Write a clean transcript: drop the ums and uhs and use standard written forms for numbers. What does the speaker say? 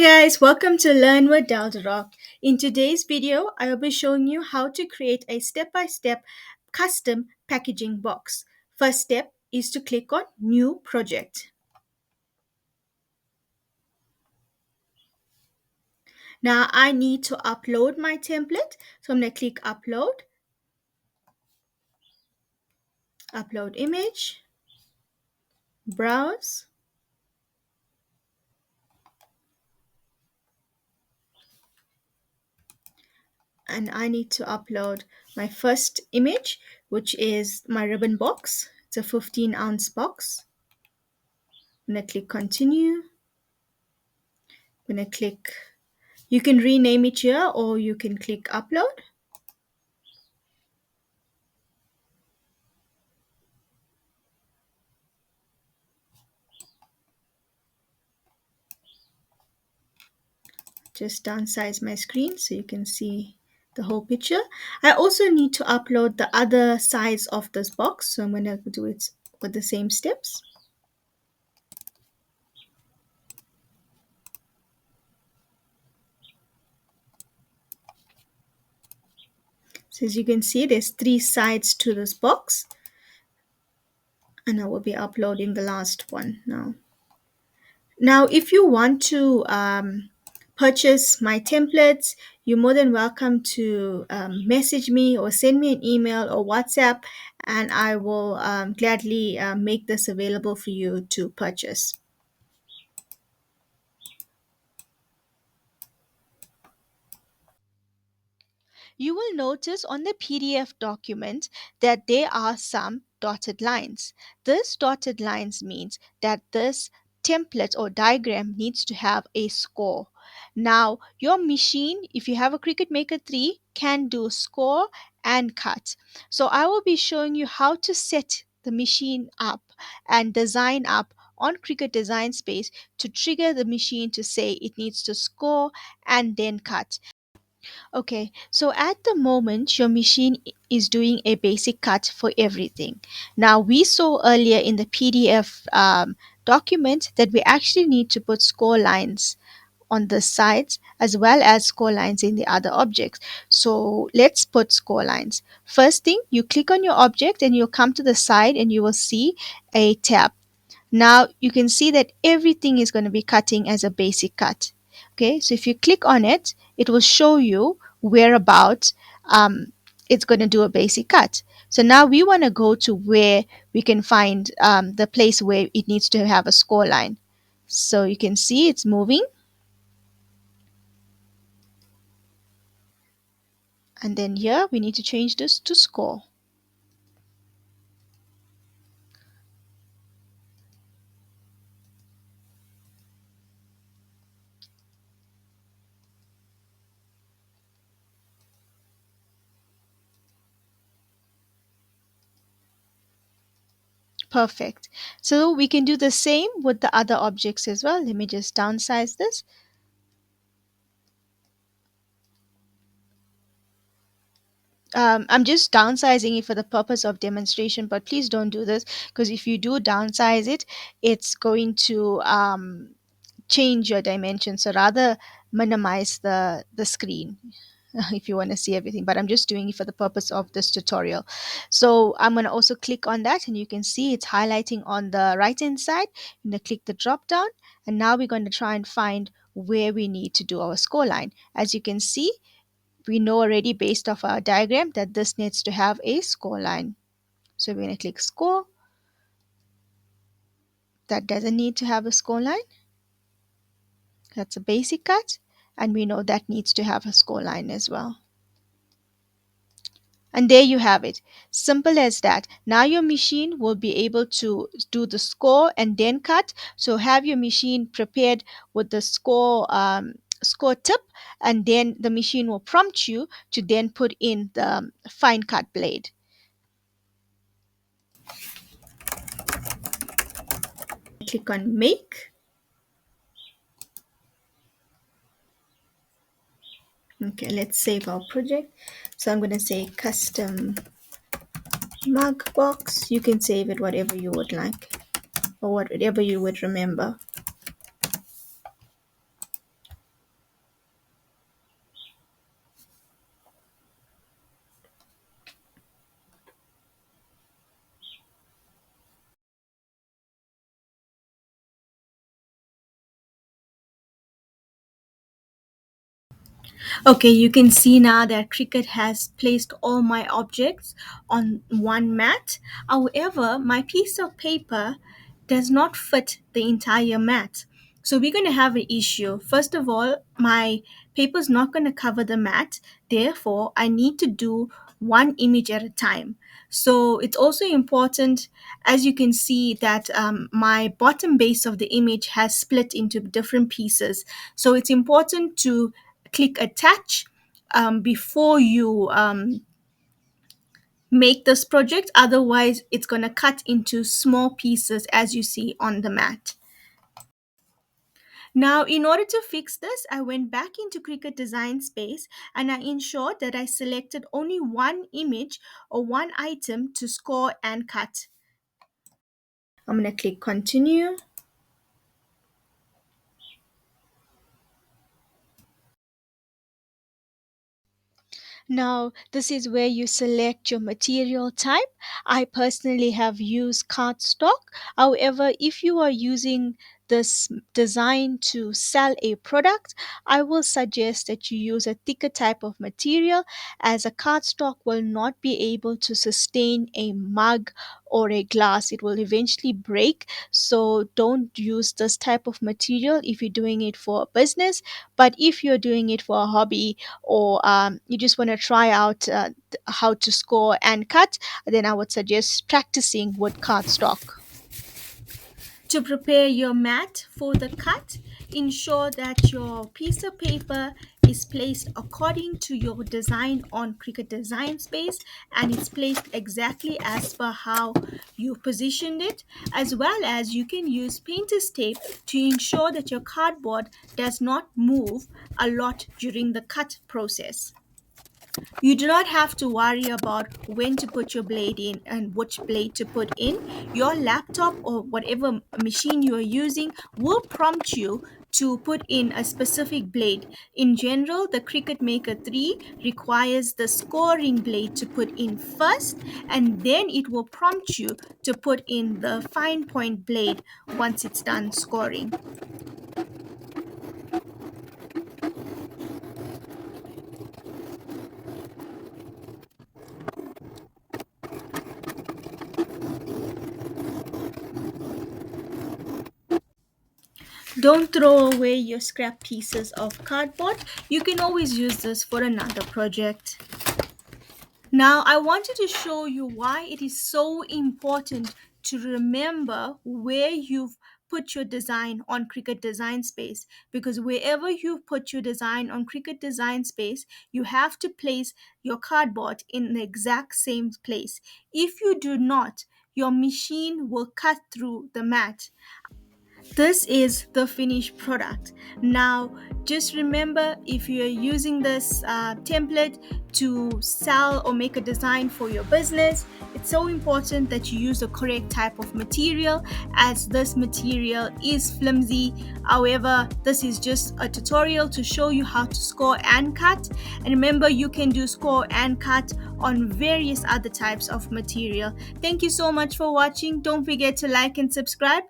Guys, welcome to Learn with Daldaroc. In today's video, I will be showing you how to create a step-by-step custom packaging box. First step is to click on New Project. Now I need to upload my template, so I'm going to click Upload, Upload Image, Browse, and I need to upload my first image, which is my ribbon box. It's a 15-ounce box. I'm going to click Continue. I'm going to click, you can rename it here or you can click Upload. Just downsize my screen so you can see the whole picture. I also need to upload the other sides of this box, so I'm going to do it with the same steps. So as you can see, there's 3 sides to this box, and I will be uploading the last one now. Now, if you want to purchase my templates, you're more than welcome to message me or send me an email or WhatsApp, and I will gladly make this available for you to purchase. You will notice on the PDF document that there are some dotted lines. This dotted lines means that this template or diagram needs to have a score. Now, your machine, if you have a Cricut Maker 3, can do score and cut. So I will be showing you how to set the machine up and design up on Cricut Design Space to trigger the machine to say it needs to score and then cut. Okay, so at the moment, your machine is doing a basic cut for everything. Now, we saw earlier in the PDF document that we actually need to put score lines on the sides as well as score lines in the other objects. So let's put score lines. First thing, you click on your object and you'll come to the side and you will see a tab. Now you can see that everything is going to be cutting as a basic cut. Okay, so if you click on it, it will show you whereabouts it's going to do a basic cut. So now we want to go to where we can find the place where it needs to have a score line. So you can see it's moving. And then here we need to change this to score. Perfect. So we can do the same with the other objects as well. Let me just downsize this. I'm just downsizing it for the purpose of demonstration, but please don't do this because if you do downsize it, it's going to change your dimension. So rather minimize the screen if you want to see everything, but I'm just doing it for the purpose of this tutorial. So I'm going to also click on that and you can see it's highlighting on the right hand side. I'm going to click the drop down and now we're going to try and find where we need to do our score line. As you can see, we know already based off our diagram that this needs to have a score line. So we're going to click score. That doesn't need to have a score line. That's a basic cut. And we know that needs to have a score line as well. And there you have it. Simple as that. Now your machine will be able to do the score and then cut. So have your machine prepared with the score tip, and then the machine will prompt you to then put in the fine cut blade. Click on Make. Okay, let's save our project. So I'm going to say custom mug box. You can save it whatever you would like or whatever you would remember. Okay, you can see now that Cricut has placed all my objects on one mat. However, my piece of paper does not fit the entire mat. So we're going to have an issue. First of all, my paper is not going to cover the mat. Therefore, I need to do one image at a time. So it's also important, as you can see, that my bottom base of the image has split into different pieces. So it's important to click attach before you make this project. Otherwise, it's going to cut into small pieces as you see on the mat. Now, in order to fix this, I went back into Cricut Design Space and I ensured that I selected only one image or one item to score and cut. I'm going to click continue. Now, this is where you select your material type. I personally have used cardstock. However, if you are using this design to sell a product, I will suggest that you use a thicker type of material, as a cardstock will not be able to sustain a mug or a glass. It will eventually break. So don't use this type of material if you're doing it for a business. But if you're doing it for a hobby, or you just want to try out how to score and cut, then I would suggest practicing with cardstock. To prepare your mat for the cut, ensure that your piece of paper is placed according to your design on Cricut Design Space, and it's placed exactly as per how you positioned it, as well as you can use painter's tape to ensure that your cardboard does not move a lot during the cut process. You do not have to worry about when to put your blade in and which blade to put in. Your laptop or whatever machine you are using will prompt you to put in a specific blade. In general, the Cricut Maker 3 requires the scoring blade to put in first, and then it will prompt you to put in the fine point blade once it's done scoring. Don't throw away your scrap pieces of cardboard. You can always use this for another project. Now, I wanted to show you why it is so important to remember where you've put your design on Cricut Design Space, because wherever you put your design on Cricut Design Space, you have to place your cardboard in the exact same place. If you do not, your machine will cut through the mat. This is the finished product. Now, just remember, if you are using this template to sell or make a design for your business, it's so important that you use the correct type of material, as this material is flimsy. However, this is just a tutorial to show you how to score and cut. And remember, you can do score and cut on various other types of material. Thank you so much for watching. Don't forget to like and subscribe.